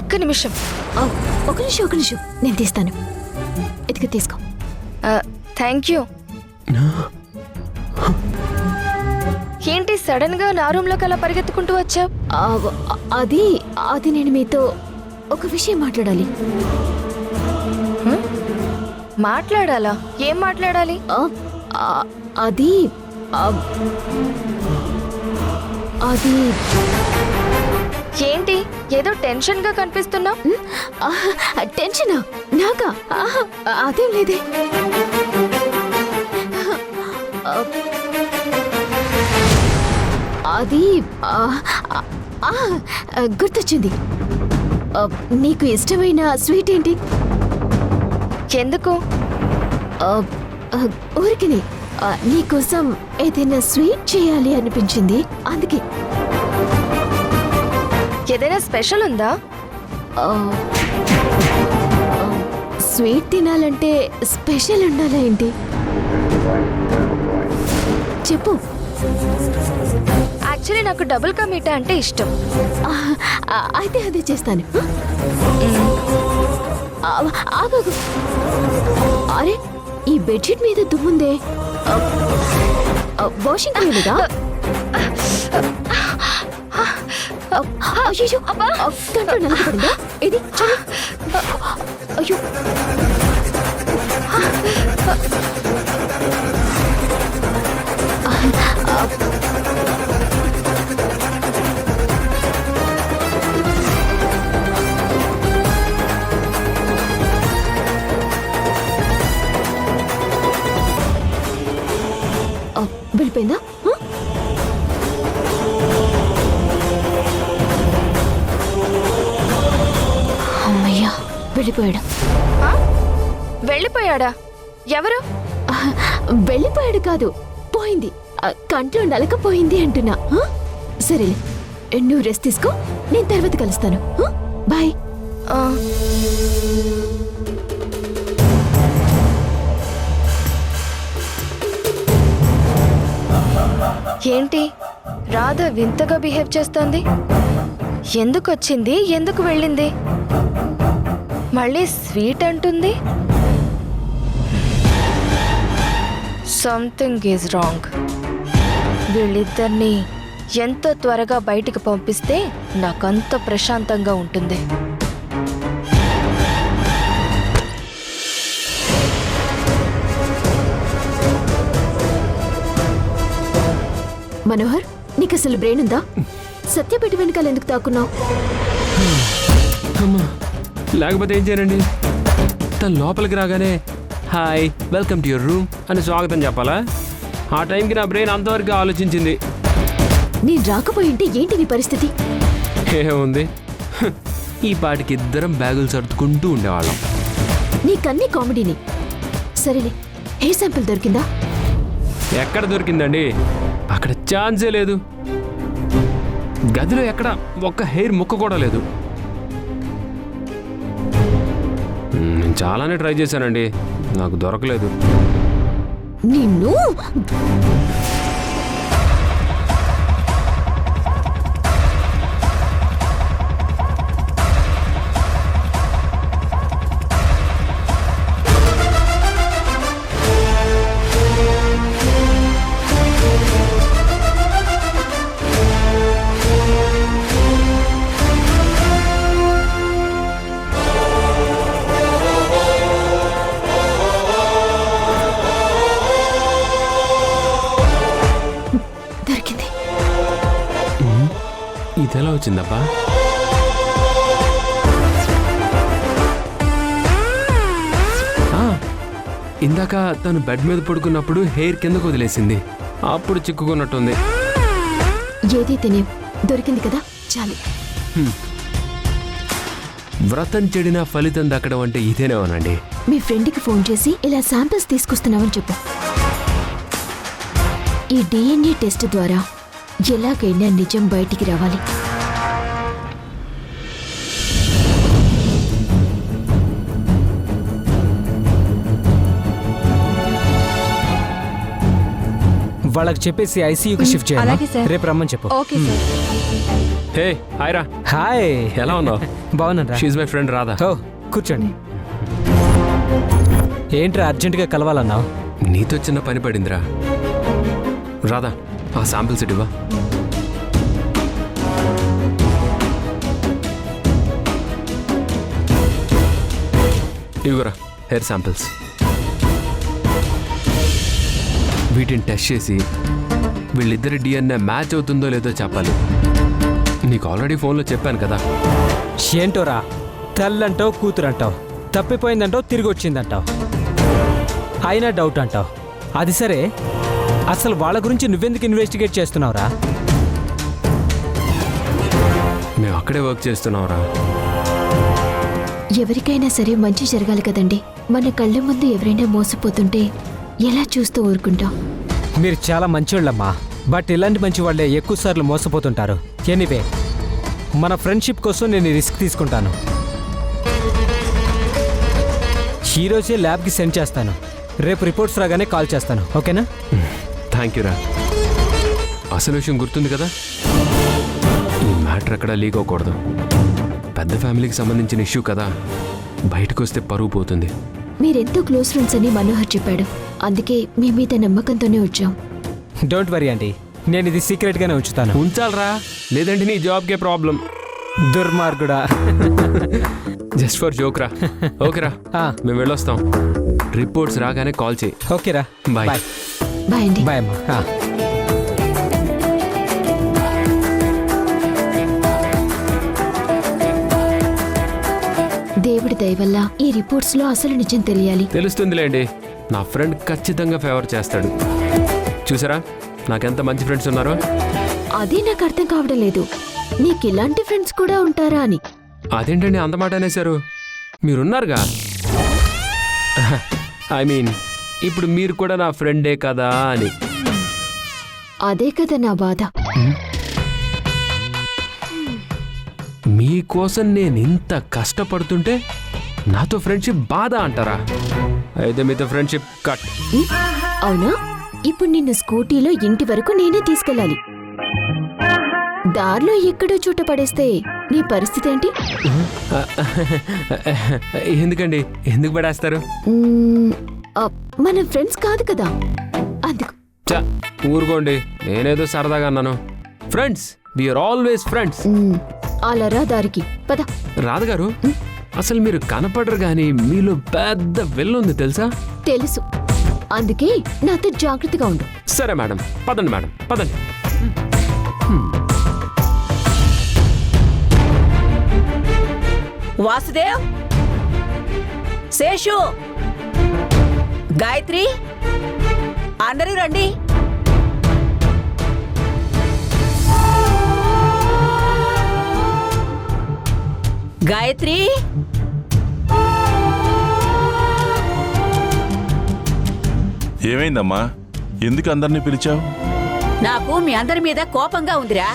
ఒక్క నిమిషం నేను తీస్తాను. ఇదిగో తీసుకో. Thank you. ఏంటి సడన్ గా నా రూమ్ లోకి అలా పరిగెత్తుకుంటూ వచ్చావు? అది నేను మీతో ఒక విషయం మాట్లాడాలి. మాట్లాడాలా? ఏం మాట్లాడాలి? అది ఏంటి ఏదో టెన్షన్ గా కనిపిస్తున్నా? టెన్షనా? నాకా? అదేం లేదే. అది గుర్తొచ్చింది. నీకు ఇష్టమైన స్వీట్ ఏంటి? ఎందుకు? ఊరికినే నీకోసం ఏదైనా స్వీట్ చేయాలి అనిపించింది, అందుకే. ఏదైనా స్పెషల్ ఉందా? స్వీట్ తినాలంటే స్పెషల్ ఉండాలా ఏంటి? చెప్పు. యాక్చువల్లీ నాకు డబుల్ కా మీఠా అంటే ఇష్టం. అయితే అదే చేస్తాను. ఆగు. అరే, ఈ బెడ్షీట్ మీద దుమ్ముందే. వాషింగ్ చేయలేదా? అయ్యో, దాంట్లో నలగబడిందా? ఇది చూడు. అయ్యో, వెళ్ళిపోయిందా? అమ్మయ్యా, వెళ్ళిపోయాడు. వెళ్ళిపోయాడా? ఎవరు? వెళ్ళిపోయాడు కాదు, పోయింది. కంట్లో నలకపోయింది అంటున్నా. సరేలే, నువ్వు రెస్ట్ తీసుకో, నేను తర్వాత కలుస్తాను. బాయ్. ఏంటి రాధ వింతగా బిహేవ్ చేస్తోంది? ఎందుకు వచ్చింది, ఎందుకు వెళ్ళింది? మళ్ళీ స్వీట్ అంటుంది. Something is wrong. వీళ్ళిద్దరినీ ఎంత త్వరగా బయటికి పంపిస్తే నాకంత ప్రశాంతంగా ఉంటుంది. మనోహర్, నీకు అసలు బ్రెయిన్ ఉందా? సత్యపెట్టి వెనకాల ఎందుకు తాకున్నావు? లేకపోతే ఏం చేయనండి? తను లోపలికి రాగానే hi, welcome to your room అని స్వాగతం చెప్పాలా? ఆ టైంకి నా బ్రెయిన్ అంతవరకు ఆలోచించింది. నేను రాకపోయింటే ఏంటి నీ పరిస్థితి? ఏముంది, ఈ పాటికి ఇద్దరం బ్యాగులు సర్దుకుంటూ ఉండేవాళ్ళం. నీకన్నీ కామెడీని. సరేలే, హెయిర్ శాంపిల్ దొరికిందా? ఎక్కడ దొరికిందండి? అక్కడ ఛాన్సే లేదు. గదిలో ఎక్కడ ఒక్క హెయిర్ ముక్క కూడా లేదు. నేను చాలానే ట్రై చేశానండి, నాకు దొరకలేదు. నిన్ను ఇదెలా వచ్చిందబ్బా? ఇందాక తను బెడ్ మీద పడుకున్నప్పుడు హెయిర్ కిందకు వదిలేసింది, అప్పుడు చిక్కుకున్నట్టుంది. ఏదైతే దొరికింది కదా, చాలు. వ్రతం చెడిన ఫలితం దక్కడం అంటే ఇదేనేమోనండి. మీ ఫ్రెండ్కి ఫోన్ చేసి ఇలా శాంపిల్స్ తీసుకొస్తున్నావని చెప్పు. ఈ DNA టెస్ట్ ద్వారా ఎలాగైనా నిజం బయటికి రావాలి. వాళ్ళకి చెప్పేసి ఐసీయూకి షిఫ్ట్ అలాగే చేయాలి. సార్. రేపు రమ్మని చెప్పు. Okay sir. హే హాయ్ రా, హాయ్, ఎలా ఉన్నావు? బాగున్నారా? She's my friend Radha. ఓ కూర్చోండి. ఏంట్రా అర్జెంటుగా కలవాలన్నావు? నీతో చిన్న పని పడిందిరా. రాధా, ఆ శాంపిల్స్ ఇవ్వా. ఇవ్వరా హెయిర్ శాంపిల్స్. వీటిని టెస్ట్ చేసి వీళ్ళిద్దరి డిఎన్ఏ మ్యాచ్ అవుతుందో లేదో చెప్పాలి. నీకు ఆల్రెడీ ఫోన్లో చెప్పాను కదా. ఏంటోరా, తల్లంటావు, కూతురు అంటావు, తప్పిపోయిందంటావు, తిరిగి వచ్చిందంటావు, అయినా డౌట్ అంటావు. అది సరే, అసలు వాళ్ళ గురించి నువ్వెందుకు ఇన్వెస్టిగేట్ చేస్తున్నావురా? మేము అక్కడే వర్క్ చేస్తున్నావురా. ఎవరికైనా సరే మంచి జరగాలి కదండి. మన కళ్ళ ముందు ఎవరైనా మోసపోతుంటే ఎలా చూస్తూ ఊరుకుంటాం? మీరు చాలా మంచివాళ్ళమ్మా, బట్ ఇలాంటి మంచి వాళ్ళే ఎక్కువ సార్లు మోసపోతుంటారు. ఎనీవే, మన ఫ్రెండ్షిప్ కోసం నేను ఈ రిస్క్ తీసుకుంటాను. ఈరోజే ల్యాబ్కి సెండ్ చేస్తాను. రేపు రిపోర్ట్స్ రాగానే కాల్ చేస్తాను. ఓకేనా? థ్యాంక్ యూ రా. అసలు విషయం గుర్తుంది కదా, ఈ మ్యాటర్ ఎక్కడా లీక్ అవ్వకూడదు. పెద్ద ఫ్యామిలీకి సంబంధించిన ఇష్యూ కదా, బయటకు వస్తే పరువు పోతుంది. మీరెంతో క్లోజ్ ఫ్రెండ్స్ అని మనోహర్ చెప్పాడు. అందుకే మీ మీద నమ్మకంతోనే వచ్చాం. డోంట్ వరీ అండి, నేను ఇది సీక్రెట్గానే ఉంచుతాను. ఉంచాలరా, లేదంటే నీ జాబ్కే ప్రాబ్లం. దుర్మార్గుడా. జస్ట్ ఫర్ జోక్ రా. ఓకేరా, మేము వెళ్ళొస్తాం. రిపోర్ట్స్ రాగానే కాల్ చేయి. ఓకేరా, బాయ్. బాయ్. బాయ్ అండి. బాయ్ అమ్మా. దేవుడి దయ వల్ల ఈ రిపోర్ట్స్ లో అసలు నిజం తెలియాలి. తెలుస్తుందిలేండి, నా ఫ్రెండ్ ఖచ్చితంగా ఫేవర్ చేస్తాడు. చూసారా నాకెంత మంచి ఫ్రెండ్స్ ఉన్నారో. అదే నాకు అర్థం కావడం లేదు, నీకు ఇలాంటి ఫ్రెండ్స్ కూడా ఉంటారా అని. అదేంటండి అంత మాట అనేశారు? మీరున్నారుగా. ఐ మీన్ ఇప్పుడు మీరు కూడా నా ఫ్రెండే కదా అని. అదే కదా నా బాధ. మీకోసం నేను ఇంత కష్టపడుతుంటే నాతో ఫ్రెండ్షిప్ బాధ అంటారా? అయితే మీతో ఫ్రెండ్షిప్ కట్. అవునా? ఇప్పుడు నిన్ను స్కూటీలో ఇంటి వరకు నేనే తీసుకెళ్ళాలి. దారిలో ఎక్కడో చోట పడేస్తే నీ పరిస్థితి ఏంటి? ఎందుకండి, ఎందుకు పడేస్తారు? మన ఫ్రెండ్స్ కాదు కదా, అందుకు. చా ఊరుకోండి, నేనేదో సరదాగా అన్నాను. Friends, we are always friends. అలా రా దారికి పద. రాధగారు, అసలు మీరు కనపడరు గాని మీలో పెద్ద వెల్లుంది తెలుసా? తెలుసు, అందుకే నాతో జాగ్రత్తగా ఉండు. సరే మేడం, పదండి మేడం, పదండి. వాసుదేవ్, శేషు, గాయత్రి, అందరూ రండి. గాయత్రి, ఏమైందమ్మా? ఎందుకు అందరినీ పిలిచావు? నాకు మీ అందరి మీద కోపంగా ఉందిరా.